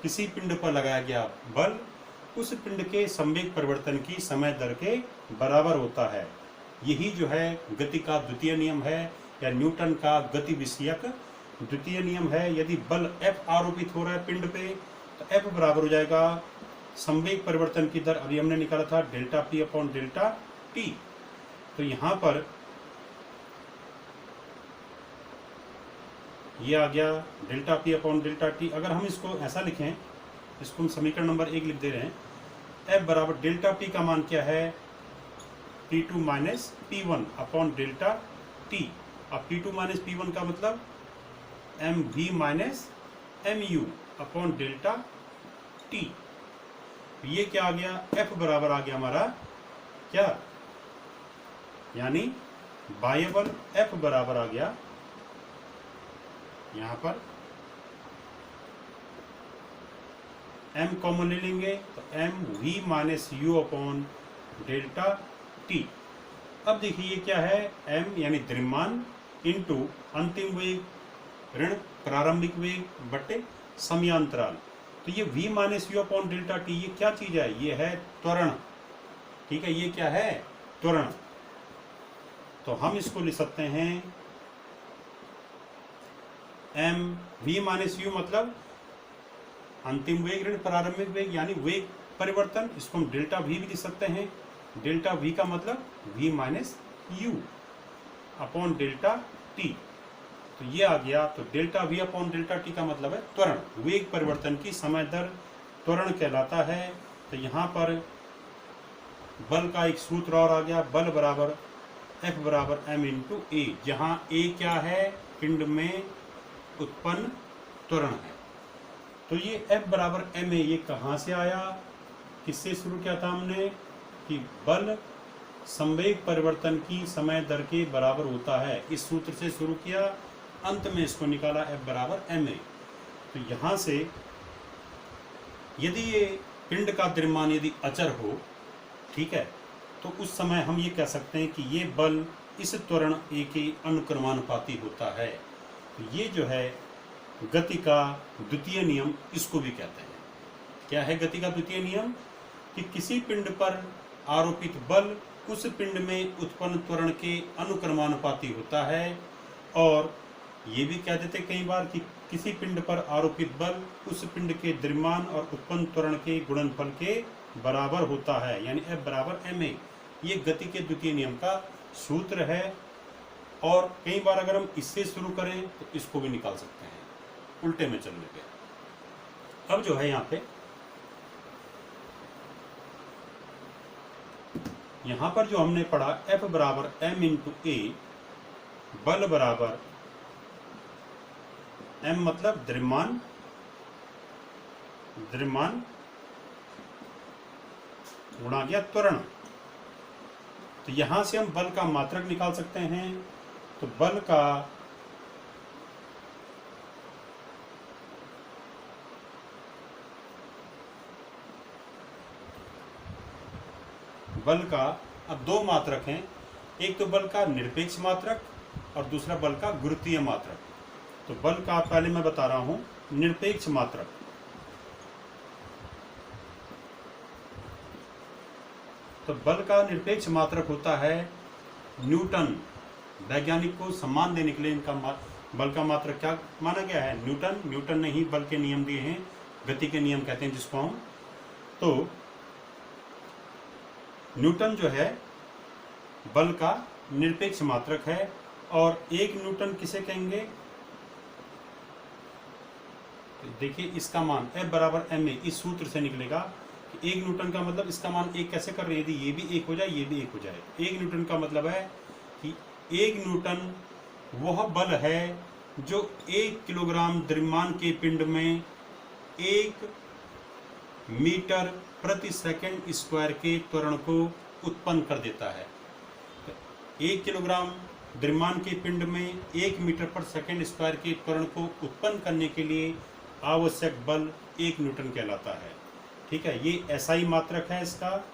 Speaker 1: किसी पिंड पर लगाया गया बल उस पिंड के संवेग परिवर्तन की समय दर के बराबर होता है। यही जो है गति का द्वितीय नियम है, या न्यूटन का गति विषयक द्वितीय नियम है। यदि बल F आरोपित हो रहा है पिंड पे, तो F बराबर हो जाएगा संवेग परिवर्तन की दर, अभी हमने निकाला था delta P upon delta T। तो यहाँ पर ये आ गया delta P upon delta T। अगर हम इसको ऐसा लिखें, इसको हम समीकरण नंबर 1 लिख दे रहे हैं, F बराबर डेल्टा T का मान क्या है, P2 minus P1 upon delta T। अब P2 माइनस P1 का मतलब MV minus MU upon delta T। ये क्या आ गया, F बराबर आ गया हमारा क्या, यानी बाह्य बल F बराबर आ गया, यहाँ पर M कॉमन ले लेंगे तो MV minus U upon delta T। अब देखिए ये क्या है, M यानी द्रव्यमान इंटू अंतिम वेग ऋण प्रारंभिक वेग बटे समयांतराल। तो ये V minus U upon delta T ये क्या चीज है, ये है त्वरण। ठीक है, ये क्या है, त्वरण। तो हम इसको लिख सकते हैं M V माइनस U मतलब अंतिम वेग ऋण प्रारंभिक वेग यानी वेग परिवर्तन, इसको हम डेल्टा V भी लिख सकते हैं। डेल्टा V का मतलब V minus U upon delta T। तो ये आ गया, तो delta V upon delta T का मतलब है त्वरण, वेग परिवर्तन की समय दर त्वरण कहलाता है। तो यहाँ पर बल का एक सूत्र और आ गया, बल बराबर F बराबर M इंटू A, जहाँ A क्या है, पिंड में उत्पन्न त्वरण है। तो ये F बराबर M है, ये कहाँ से आया, किससे शुरू किया था हमने कि बल संवेग परिवर्तन की समय दर के बराबर होता है, इस सूत्र से शुरू किया, अंत में इसको निकाला F बराबर M है। तो यहाँ से यदि ये पिंड का द्रव्यमान यदि अचर हो, ठीक है, तो उस समय हम ये कह सकते हैं कि ये बल इस त्वरण A के अनुक्रमानुपाती होता है। तो ये जो है गति का द्वितीय नियम इसको भी कहते हैं। क्या है गति का द्वितीय नियम? कि किसी पिंड पर आरोपित बल उस पिंड में उत्पन्न त्वरण के अनुक्रमानुपाती होता है, और ये भी कह देते कई बार कि किसी पिंड पर आरोपित बल उस पिंड के द्रव्यमान और उत्पन्न त्वरण के गुणनफल के बराबर होता है, यानी F बराबर ma। ये गति के द्वितीय नियम का सूत्र है, और कई बार अगर हम इससे शुरू करें तो इसको भी निकाल सकते हैं उल्टे में चलने पे। अब जो है यहाँ पर जो हमने पढ़ा F बराबर m इंटू ए, बल बराबर m मतलब द्रव्यमान गुणा गया त्वरण। तो यहां से हम बल का मात्रक निकाल सकते हैं। तो बल का अब दो मात्रक हैं, एक तो बल का निरपेक्ष मात्रक और दूसरा बल का गुरुत्वीय मात्रक। तो बल का पहले मैं बता रहा हूं निरपेक्ष मात्रक। तो बल का निरपेक्ष मात्रक होता है न्यूटन। वैज्ञानिक को सम्मान देने के लिए इनका बल का मात्रक क्या माना गया है? न्यूटन। न्यूटन ने ही बल के नियम दिए हैं, गति के नियम कहते हैं जिसको हम। तो न्यूटन जो है बल का निरपेक्ष मात्रक है, और एक न्यूटन किसे कहेंगे? देखिए इसका मान F बराबर ma, इस सूत्र से निकलेगा कि एक न्यूटन का मतलब इसका मान एक कैसे कर रहे हैं, यदि ये भी एक हो जाए ये भी एक हो जाए। एक न्यूटन का मतलब है कि एक न्यूटन वह बल है जो 1 किलोग्राम द्रव्यमान के पिंड में 1 मीटर प्रति सेकंड स्क्वायर के त्वरण को उत्पन्न कर देता है। 1 किलोग्राम द्रव्यमान के पिंड में 1 मीटर पर सेकंड स्क्वायर के त्वरण को उत्पन्न करने के लिए आवश्यक बल 1 न्यूटन कहलाता है। ठीक है, ये एसआई मात्रक है इसका।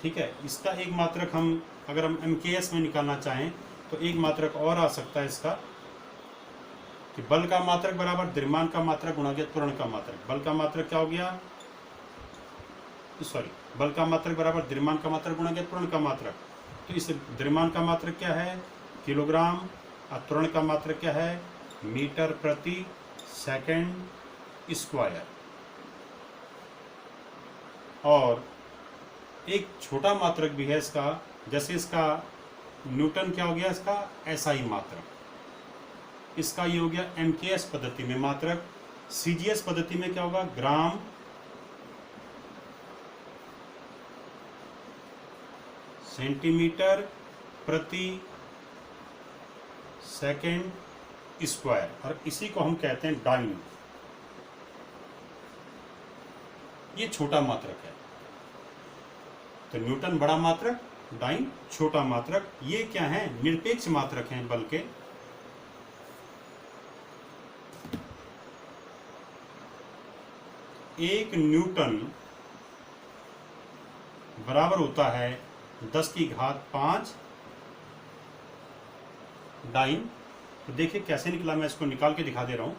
Speaker 1: ठीक है, इसका एक मात्रक हम अगर हम एमकेएस में निकालना चाहें तो एक मात्रक और आ सकता है इसका, कि बल का मात्रक बराबर द्रव्यमान का मात्रक गुणा गया त्वरण का मात्रक। बल का मात्रक क्या हो गया? बल का मात्रक बराबर द्रव्यमान का मात्रक गुणा गया त्वरण का मात्रक। तो इस द्रव्यमान का मात्रक क्या है? किलोग्राम, और त्वरण का मात्रक क्या है? मीटर प्रति सेकंड स्क्वायर। और एक छोटा मात्रक भी है इसका, जैसे इसका न्यूटन क्या हो गया? इसका एसआई मात्रक। इसका ये हो गया एमकेएस पद्धति में मात्रक। सीजीएस पद्धति में क्या होगा? ग्राम सेंटीमीटर प्रति सेकंड स्क्वायर, और इसी को हम कहते हैं डाइन। ये छोटा मात्रक है। तो न्यूटन बड़ा मात्रक, डाइन छोटा मात्रक। ये क्या है? निरपेक्ष मात्रक हैं बल के। एक न्यूटन बराबर होता है 10 की घात 5 डाइन। तो देखिए कैसे निकला, मैं इसको निकाल के दिखा दे रहा हूं।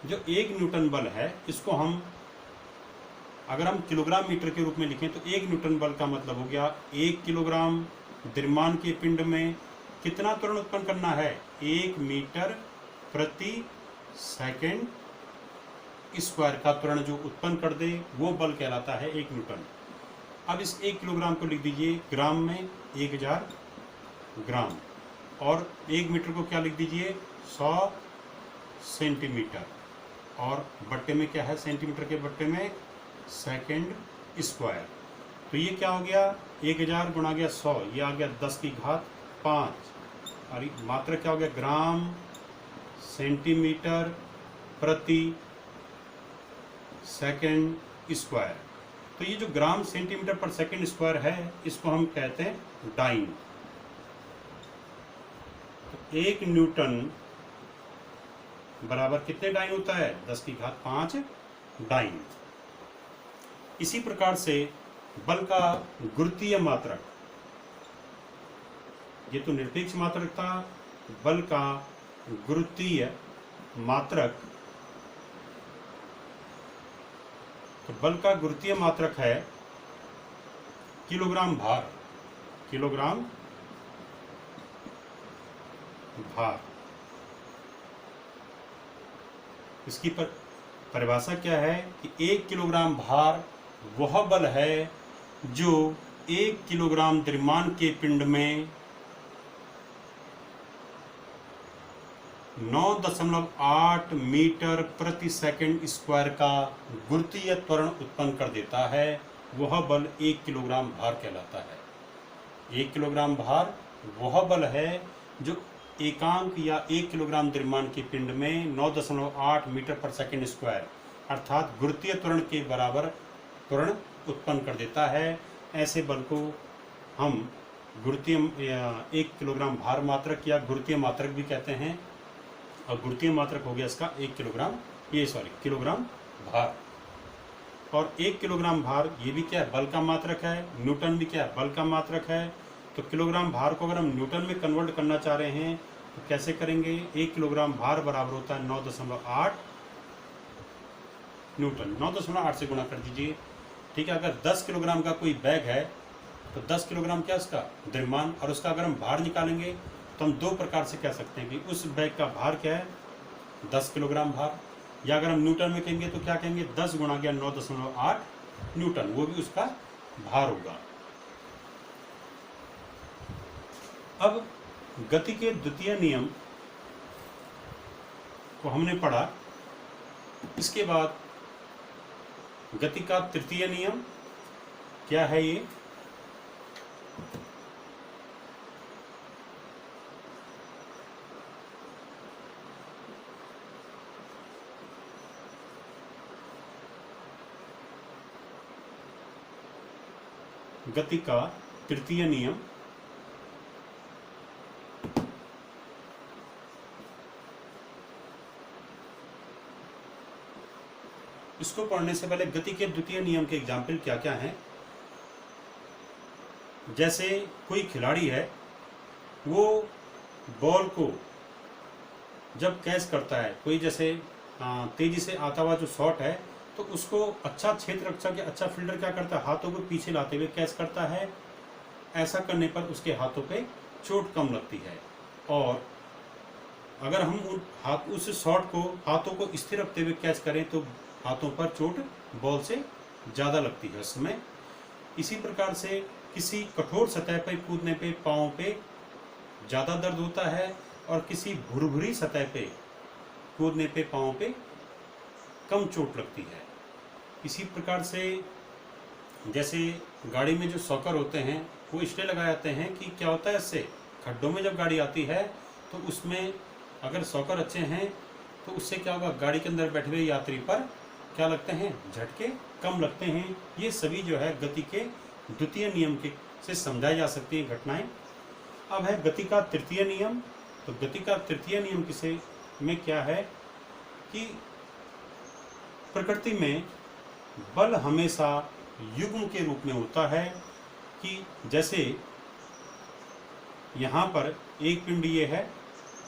Speaker 1: जो 1 न्यूटन बल है इसको हम अगर हम किलोग्राम मीटर के रूप में लिखें तो 1 न्यूटन बल का मतलब हो गया 1 किलोग्राम द्रव्यमान के पिंड में कितना त्वरण उत्पन्न करना है? 1 मीटर प्रति सेकंड स्क्वायर का त्वरण जो उत्पन्न कर दे वो बल कहलाता है 1 न्यूटन। अब इस 1 किलोग्राम को लिख दीजिए ग्राम में 1000 ग्राम, और 1 मीटर को क्या लिख दीजिए? 100 सेंटीमीटर, और बट्टे में क्या है? सेंटीमीटर के बट्टे में सेकंड स्क्वायर। तो ये क्या हो गया? 1000 गुणा गया 100, ये आ गया 10 की घात 5, और मात्रा क्या हो गया? ग्राम सेंटीमीटर प्रति सेकंड स्क्वायर। तो ये जो ग्राम सेंटीमीटर पर सेकंड स्क्वायर है इसको हम कहते हैं डाइन। तो 1 न्यूटन बराबर कितने डाइन होता है? 10 की घात 5 डाइन। इसी प्रकार से बल का गुरुत्वीय मात्रक, ये तो निरपेक्ष मात्रक था, बल का गुरुत्वीय मात्रक, तो बल का गुरुत्वीय मात्रक है किलोग्राम भार, किलोग्राम भार। इसकी परिभाषा क्या है कि 1 किलोग्राम भार वह बल है जो 1 किलोग्राम द्रव्यमान के पिंड में 9.8 मीटर प्रति सेकंड स्क्वायर का गुरुत्वीय त्वरण उत्पन्न कर देता है। वह बल 1 किलोग्राम भार कहलाता है। 1 किलोग्राम भार वह बल है जो एकांक या 1 किलोग्राम द्रव्यमान के पिंड में 9.8 मीटर पर सेकंड स्क्वायर अर्थात गुरुत्वीय त्वरण के बराबर त्वरण उत्पन्न कर देता है। ऐसे बल को हम गुरुत्वीय 1 किलोग्राम भार मात्रक या गुरुत्वीय मात्रक भी कहते हैं। और गुरुत्वीय मात्रक हो गया इसका 1 किलोग्राम, किलोग्राम भार। और 1 किलोग्राम भार ये भी क्या है, बल का मात्रक है। न्यूटन भी क्या है, बल का मात्रक है। तो किलोग्राम भार को अगर हम न्यूटन में कन्वर्ट करना चाह रहे हैं तो कैसे करेंगे, 1 किलोग्राम भार बराबर होता है 9.8 न्यूटन। 9.8 से गुणा कर दीजिए, ठीक है। अगर 10 किलोग्राम का कोई बैग है तो 10 किलोग्राम क्या उसका द्रव्यमान, और उसका अगर हम भार निकालेंगे तो हम 2 प्रकार से कह सकते हैं कि उस बैग का भार क्या है, 10 किलोग्राम भार। या अगर हम न्यूटन में कहेंगे तो क्या कहेंगे, 10 गुणा गया 9.8 न्यूटन, वो भी उसका भार होगा। अब गति के द्वितीय नियम को हमने पढ़ा। इसके बाद गति का तृतीय नियम क्या है, ये गति का तृतीय नियम इसको पढ़ने से पहले गति के द्वितीय नियम के एग्जाम्पल क्या क्या हैं। जैसे कोई खिलाड़ी है, वो बॉल को जब कैच करता है, कोई जैसे तेजी से आता हुआ जो शॉट है, तो उसको अच्छा क्षेत्र रक्षक या अच्छा फील्डर क्या करता है, हाथों को पीछे लाते हुए कैच करता है। ऐसा करने पर उसके हाथों पे चोट कम लगती है। और अगर हम उस शॉट को हाथों को स्थिर रखते हुए कैच करें तो हाथों पर चोट बॉल से ज़्यादा लगती है उस समय। इसी प्रकार से किसी कठोर सतह पर कूदने पे पाँव पे ज़्यादा दर्द होता है, और किसी भुरभुरी सतह पे कूदने पे पाँव पे कम चोट लगती है। इसी प्रकार से जैसे गाड़ी में जो शॉकर होते हैं वो इसलिए लगाए जाते हैं कि क्या होता है, इससे खड्डों में जब गाड़ी आती है तो उसमें अगर शॉकर अच्छे हैं तो उससे क्या होगा, गाड़ी के अंदर बैठे हुए यात्री पर क्या लगते हैं, झटके कम लगते हैं। ये सभी जो है गति के द्वितीय नियम के से समझाई जा सकती हैं घटनाएं। अब है गति का तृतीय नियम। तो गति का तृतीय नियम किसे में क्या है कि प्रकृति में बल हमेशा युग्म के रूप में होता है। कि जैसे यहाँ पर एक पिंड ये है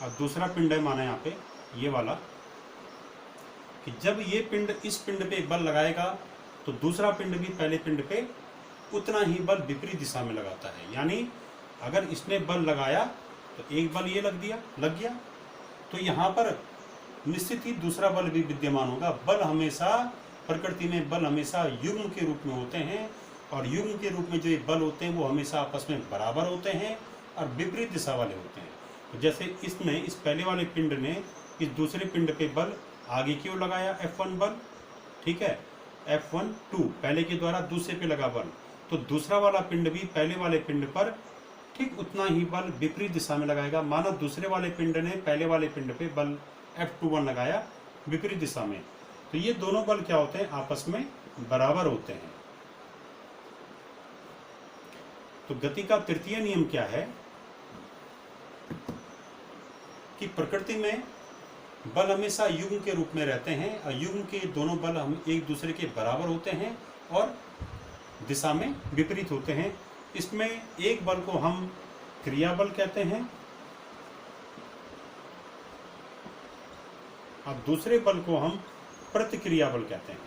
Speaker 1: और दूसरा पिंड है, माना यहाँ पे ये वाला, कि जब ये पिंड इस पिंड पे बल लगाएगा तो दूसरा पिंड भी पहले पिंड पे उतना ही बल विपरीत दिशा में लगाता है। यानी अगर इसने बल लगाया तो एक बल ये लग गया, तो यहाँ पर निश्चित ही दूसरा बल भी विद्यमान होगा। बल हमेशा प्रकृति में बल हमेशा युग्म के रूप में होते हैं, और युग्म के रूप में जो बल होते हैं वो हमेशा आपस में बराबर होते हैं और विपरीत दिशा वाले होते हैं। तो जैसे इसने इस पहले वाले पिंड ने इस दूसरे पिंड पे बल आगे की ओर लगाया, F1 बल, ठीक है, F1 पहले के द्वारा दूसरे पे लगा बल, तो दूसरा वाला पिंड भी पहले वाले पिंड पर ठीक उतना ही बल विपरीत दिशा में लगाएगा। मानो दूसरे वाले पिंड ने पहले वाले पिंड पे बल F21 लगाया विपरीत दिशा में, तो ये दोनों बल क्या होते हैं, आपस में बराबर होते हैं। तो गति का तृतीय नियम क्या है कि प्रकृति में बल हमेशा युग्म के रूप में रहते हैं, और युग्म के दोनों बल हम एक दूसरे के बराबर होते हैं और दिशा में विपरीत होते हैं। इसमें एक बल को हम क्रिया बल कहते हैं अब दूसरे बल को हम प्रतिक्रिया बल कहते हैं।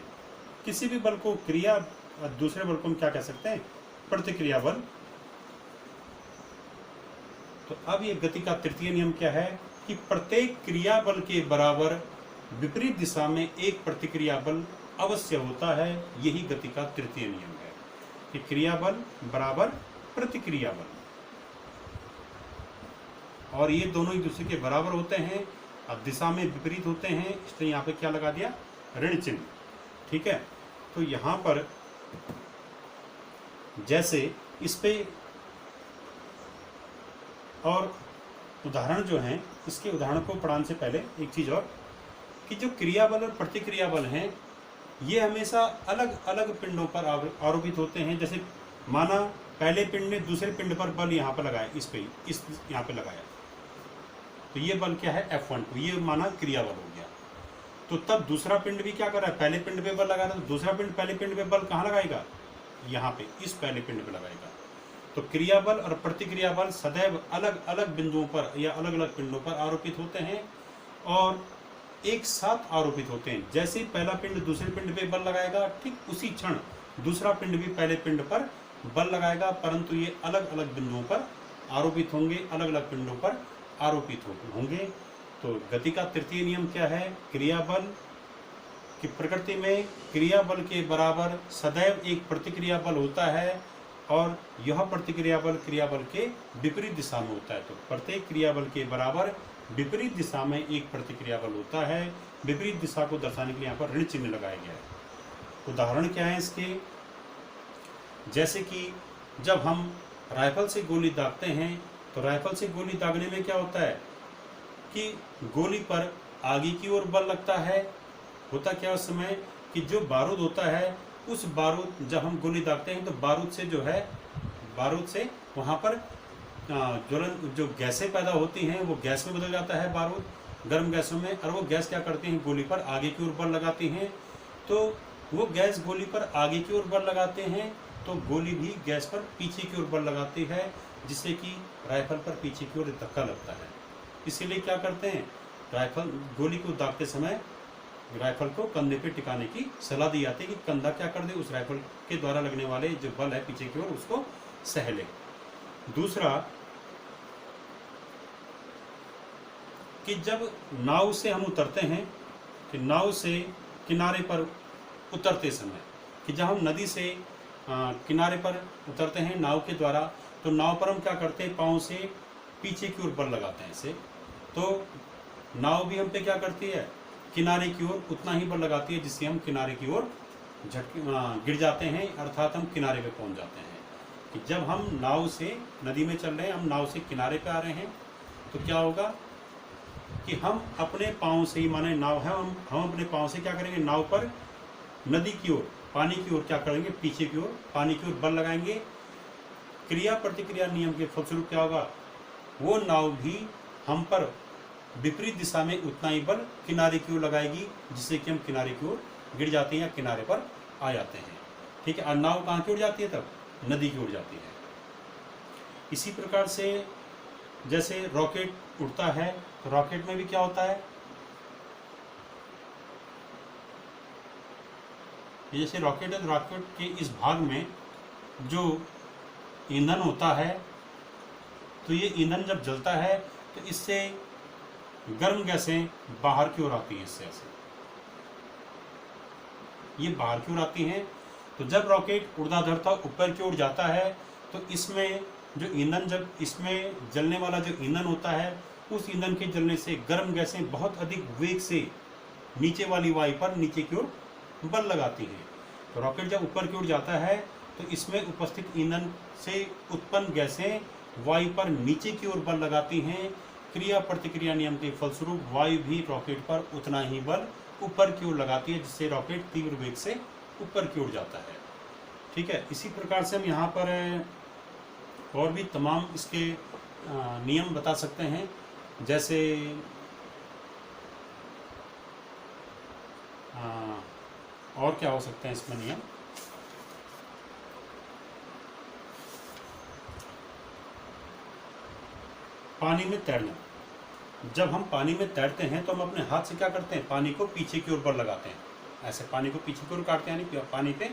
Speaker 1: किसी भी बल को क्रिया, दूसरे बल को हम क्या कह सकते हैं? प्रतिक्रिया बल। तो अब ये गति का तृतीय नियम क्या है कि प्रत्येक क्रिया बल के बराबर विपरीत दिशा में एक प्रतिक्रिया बल अवश्य होता है। यही गति का तृतीय नियम है कि क्रिया बल बराबर प्रतिक्रिया बल, और ये दोनों एक दूसरे के बराबर होते हैं। अब दिशा में विपरीत होते हैं, इसलिए यहाँ पे क्या लगा दिया? ऋण चिन्ह। ठीक है, तो यहाँ पर जैसे इस पे और उदाहरण जो हैं, इसके उदाहरण को पढ़ाने से पहले एक चीज़ और, कि जो क्रिया बल और प्रतिक्रिया बल हैं ये हमेशा अलग अलग पिंडों पर आरोपित होते हैं। जैसे माना पहले पिंड ने दूसरे पिंड पर बल यहाँ पर लगाया, इस पे इस यहाँ पे लगाया, तो ये बल क्या है? F12, ये माना क्रिया बल हो गया। तो तब दूसरा पिंड भी क्या कर रहा है? पहले पिंड पे बल लगा रहा है, तो दूसरा पिंड पहले पिंड पे बल कहाँ लगाएगा? यहाँ पे, इस पहले पिंड पे लगाएगा। तो क्रिया बल और प्रतिक्रिया बल सदैव अलग अलग बिंदुओं पर या अलग अलग पिंडों पर आरोपित होते हैं और एक साथ आरोपित होते हैं। जैसे पहला पिंड दूसरे पिंड पे बल लगाएगा, ठीक उसी क्षण दूसरा पिंड भी पहले पिंड पर बल लगाएगा, परंतु ये अलग अलग बिंदुओं पर आरोपित होंगे, अलग अलग पिंडों पर आरोपित होंगे। तो गति का तृतीय नियम क्या है? क्रिया बल की प्रकृति में क्रिया बल के बराबर सदैव एक प्रतिक्रिया बल होता है और यह प्रतिक्रिया बल क्रिया बल के विपरीत दिशा में होता है। तो प्रत्येक क्रिया बल के बराबर विपरीत दिशा में एक प्रतिक्रिया बल होता है। विपरीत दिशा को दर्शाने के लिए यहाँ पर ऋण चिन्ह लगाया गया है। उदाहरण क्या है इसके? जैसे कि जब हम राइफल से गोली दागते हैं, तो राइफल से गोली दागने में क्या होता है कि गोली पर आगे की ओर बल लगता है। होता क्या उस समय कि जो बारूद होता है, उस बारूद जब हम गोली दागते हैं तो बारूद से जो है, बारूद से वहाँ पर ज्वलन जो गैसें पैदा होती हैं वो गैस में बदल जाता है बारूद, गर्म गैसों में, और वो गैस क्या करती हैं? गोली पर आगे की ओर बल लगाती हैं। तो वो गैस गोली पर आगे की ओर बल लगाते हैं, तो गोली भी गैस पर पीछे की ओर बल लगाती है, जिससे कि राइफल पर पीछे की ओर धक्का लगता है। इसीलिए क्या करते हैं? राइफल गोली को दागते समय राइफल को कंधे पे टिकाने की सलाह दी जाती है कि कंधा क्या कर दे? उस राइफल के द्वारा लगने वाले जो बल है पीछे की ओर, उसको सह ले। दूसरा कि जब नाव से हम उतरते हैं, कि नाव से किनारे पर उतरते समय, कि जब हम नदी से किनारे पर उतरते हैं नाव के द्वारा, तो नाव पर हम क्या करते हैं? पाँव से पीछे की ओर बल लगाते हैं ऐसे। तो नाव भी हम पे क्या करती है? किनारे की ओर उतना ही बल लगाती है, जिससे हम किनारे की ओर गिर जाते हैं, अर्थात हम किनारे पे पहुंच जाते हैं। कि जब हम नाव से नदी में चल रहे हैं, हम नाव से किनारे पे आ रहे हैं, तो क्या होगा कि हम अपने पाँव से ही, माने नाव है, हम अपने पाँव से क्या करेंगे? नाव पर नदी की ओर, पानी की ओर क्या करेंगे? पीछे की ओर, पानी की ओर बल लगाएंगे। क्रिया प्रतिक्रिया नियम के फलस्वरूप क्या होगा? वो नाव भी हम पर विपरीत दिशा में उतना ही बल किनारे की ओर लगाएगी, जिससे कि हम किनारे की ओर गिर जाते हैं या किनारे पर आ जाते हैं। ठीक है, और नाव कहाँ की ओर जाती है? तब नदी की ओर जाती है। इसी प्रकार से जैसे रॉकेट उड़ता है, तो रॉकेट में भी क्या होता है? जैसे रॉकेट है, तो रॉकेट के इस भाग में जो ईंधन होता है, तो ये ईंधन जब जलता है तो इससे गर्म गैसें बाहर की ओर आती हैं। इससे ऐसे ये बाहर की ओर आती हैं। तो जब रॉकेट ऊर्ध्वाधरता ऊपर की ओर जाता है, तो इसमें जो ईंधन, जब इसमें जलने वाला जो ईंधन होता है, उस ईंधन के जलने से गर्म गैसें बहुत अधिक वेग से नीचे वाली वायु पर नीचे की ओर बल लगाती हैं। तो रॉकेट जब ऊपर की ओर जाता है, तो इसमें उपस्थित ईंधन से उत्पन्न गैसें वायु पर नीचे की ओर बल लगाती हैं। क्रिया प्रतिक्रिया नियम के फलस्वरूप वायु भी रॉकेट पर उतना ही बल ऊपर की ओर लगाती है, जिससे रॉकेट तीव्र वेग से ऊपर की ओर जाता है। ठीक है, इसी प्रकार से हम यहाँ पर और भी तमाम इसके नियम बता सकते हैं। जैसे और क्या हो सकते हैं इसमें नियम? पानी में तैरना। जब हम पानी में तैरते हैं तो हम अपने हाथ से क्या करते हैं, पानी को पीछे की ओर बल लगाते हैं, ऐसे पानी को पीछे की ओर काटते हैं, यानी पानी पे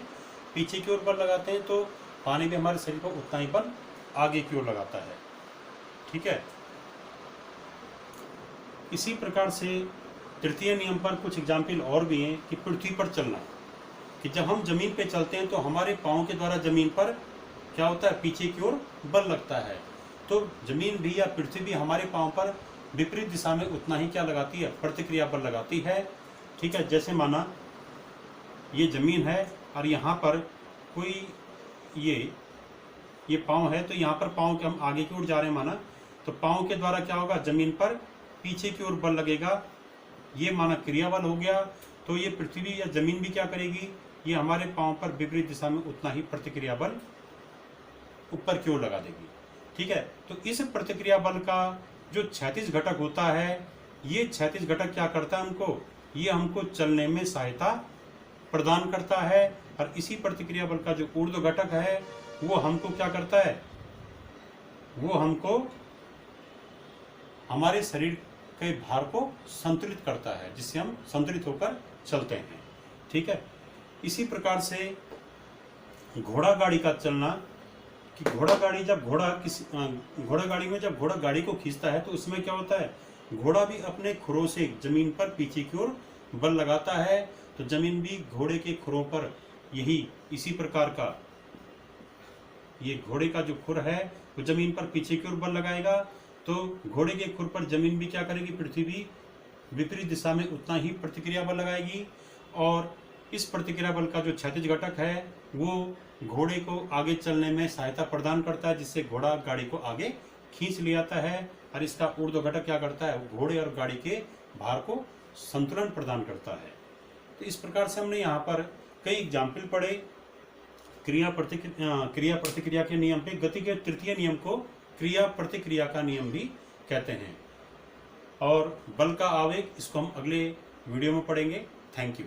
Speaker 1: पीछे की ओर बल लगाते हैं, तो पानी भी हमारे शरीर को उतना ही बल आगे की ओर लगाता है। ठीक है। इसी प्रकार से तृतीय नियम पर कुछ एग्जाम्पल और भी हैं कि पृथ्वी पर चलना, कि जब हम जमीन पे चलते हैं तो हमारे पाँव के द्वारा जमीन पर क्या होता है, पीछे की ओर बल लगता है। तो जमीन भी या पृथ्वी भी हमारे पाँव पर विपरीत दिशा में उतना ही क्या लगाती है, प्रतिक्रिया बल लगाती है। ठीक है। जैसे माना ये जमीन है और यहाँ पर कोई ये पाँव है, तो यहाँ पर पाँव के हम आगे की ओर जा रहे हैं माना, तो पाँव के द्वारा क्या होगा, जमीन पर पीछे की ओर बल लगेगा, ये माना क्रिया बल हो गया। तो ये पृथ्वी या जमीन भी क्या करेगी, ये हमारे पाँव पर विपरीत दिशा में उतना ही प्रतिक्रिया बल ऊपर की ओर लगा देगी। ठीक है। तो इस प्रतिक्रिया बल का जो क्षैतिज घटक होता है, ये क्षैतिज घटक क्या करता है, ये हमको चलने में सहायता प्रदान करता है। और इसी प्रतिक्रिया बल का जो ऊर्ध्व घटक है वो हमको क्या करता है, वो हमको हमारे शरीर के भार को संतुलित करता है, जिससे हम संतुलित होकर चलते हैं। ठीक है। इसी प्रकार से घोड़ा गाड़ी का चलना, कि घोड़ा गाड़ी जब घोड़ा गाड़ी में जब घोड़ा गाड़ी को खींचता है तो उसमें क्या होता है, घोड़ा भी अपने खुरों से जमीन पर पीछे की ओर बल लगाता है। तो जमीन भी घोड़े के खुरों पर इसी प्रकार का, ये घोड़े का जो खुर है वो जमीन पर पीछे की ओर बल लगाएगा। तो घोड़े के खुर पर जमीन भी क्या करेगी, पृथ्वी भी विपरीत दिशा में उतना ही प्रतिक्रिया बल लगाएगी। और इस प्रतिक्रिया बल का जो क्षैतिज घटक है वो घोड़े को आगे चलने में सहायता प्रदान करता है, जिससे घोड़ा गाड़ी को आगे खींच ले आता है। और इसका ऊर्ध्व घटक क्या करता है, घोड़े और गाड़ी के भार को संतुलन प्रदान करता है। तो इस प्रकार से हमने यहाँ पर कई एग्जाम्पल पढ़े क्रिया प्रतिक्रिया के नियम पे। गति के तृतीय नियम को क्रिया प्रतिक्रिया का नियम भी कहते हैं। और बल का आवेग, इसको हम अगले वीडियो में पढ़ेंगे। Thank you.